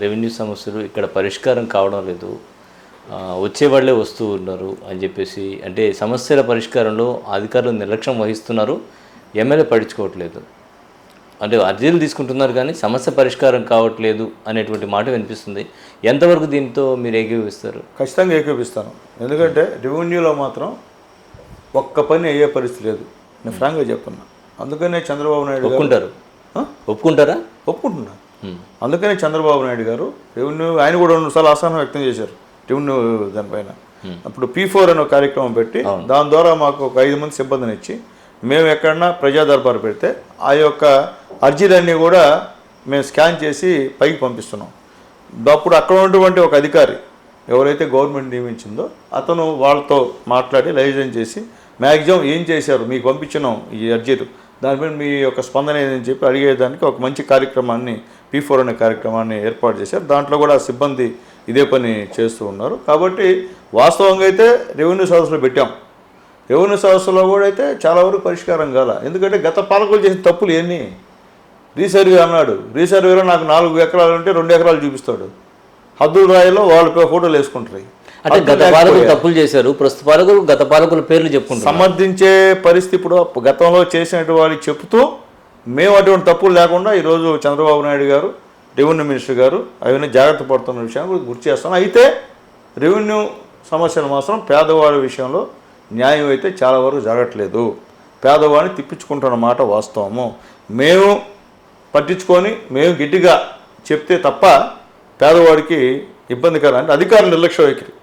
Revenue సమస్యలు ఇక్కడ పరిష్కారం కావడం లేదు, వచ్చేవాళ్ళే వస్తూ ఉన్నారు అని చెప్పేసి, అంటే సమస్యల పరిష్కారంలో అధికారులు నిర్లక్ష్యం వహిస్తున్నారు, ఎమ్మెల్యే పట్టించుకోవట్లేదు, అంటే అర్జీలు తీసుకుంటున్నారు కానీ సమస్య పరిష్కారం కావట్లేదు అనేటువంటి మాట వినిపిస్తుంది. ఎంతవరకు దీంతో మీరు ఏకీభవిస్తారు? ఖచ్చితంగా ఏకీపిస్తాను. ఎందుకంటే రెవెన్యూలో మాత్రం ఒక్క పని అయ్యే పరిస్థితి లేదు, నేను ఫ్రాంక్గా చెప్తున్నా. అందుకనే చంద్రబాబు నాయుడు ఒప్పుకుంటారు. ఒప్పుకుంటారా? ఒప్పుకుంటున్నా. అందుకనే చంద్రబాబు నాయుడు గారు రెవెన్యూ, ఆయన కూడా 2 సార్లు అసహనం వ్యక్తం చేశారు రెవెన్యూ దానిపైన. అప్పుడు P4 అనే కార్యక్రమం పెట్టి దాని ద్వారా మాకు ఒక 5 మంది సిబ్బందిని ఇచ్చి మేము ఎక్కడన్నా ప్రజా దర్బారు పెడితే ఆ యొక్క అర్జీలన్నీ కూడా మేము స్కాన్ చేసి పైకి పంపిస్తున్నాం. అప్పుడు అక్కడ ఉన్నటువంటి ఒక అధికారి ఎవరైతే గవర్నమెంట్ నియమించిందో అతను వాళ్ళతో మాట్లాడి లైజెన్స్ చేసి మ్యాక్సిమం ఏం చేశారు, మీకు పంపించినాం ఈ అర్జీలు, దానిపై మీ యొక్క స్పందన ఏదని చెప్పి అడిగేదానికి ఒక మంచి కార్యక్రమాన్ని P4 అనే కార్యక్రమాన్ని ఏర్పాటు చేశారు. దాంట్లో కూడా సిబ్బంది ఇదే పని చేస్తూ ఉన్నారు. కాబట్టి వాస్తవంగా అయితే రెవెన్యూ సదస్సులో పెట్టాం. రెవెన్యూ సదస్సులో కూడా అయితే చాలా వరకు పరిష్కారం కాల. ఎందుకంటే గత పాలకులు చేసిన తప్పులు ఎన్ని, రీసర్వే అన్నాడు, రీసర్వేలో నాకు 4 ఎకరాలు ఉంటే 2 ఎకరాలు చూపిస్తాడు, హద్దుల రాయిలో వాళ్ళ ఫోటోలు వేసుకుంటారు. అంటే గత పాలకులు తప్పులు చేశారు, ప్రస్తుత పాలకులు గత పాలకుల పేర్లు చెప్పుకుంటారు. సమర్థించే పరిస్థితి ఇప్పుడు గతంలో చేసినట్టు వాళ్ళకి చెప్తూ మేము అటువంటి తప్పులు లేకుండా ఈరోజు చంద్రబాబు నాయుడు గారు రెవెన్యూ మినిస్టర్ గారు అవన్నీ జాగ్రత్త పడుతున్న విషయాన్ని గుర్తు చేస్తాను. అయితే రెవెన్యూ సమస్యలు మాత్రం పేదవాడి విషయంలో న్యాయం అయితే చాలా వరకు జరగట్లేదు. పేదవాడిని తిప్పించుకుంటున్న మాట వాస్తవము. మేము పట్టించుకొని మేము గట్టిగా చెప్తే తప్ప పేదవాడికి ఇబ్బందికరం. అంటే అధికారులు నిర్లక్ష్య వైఖరి.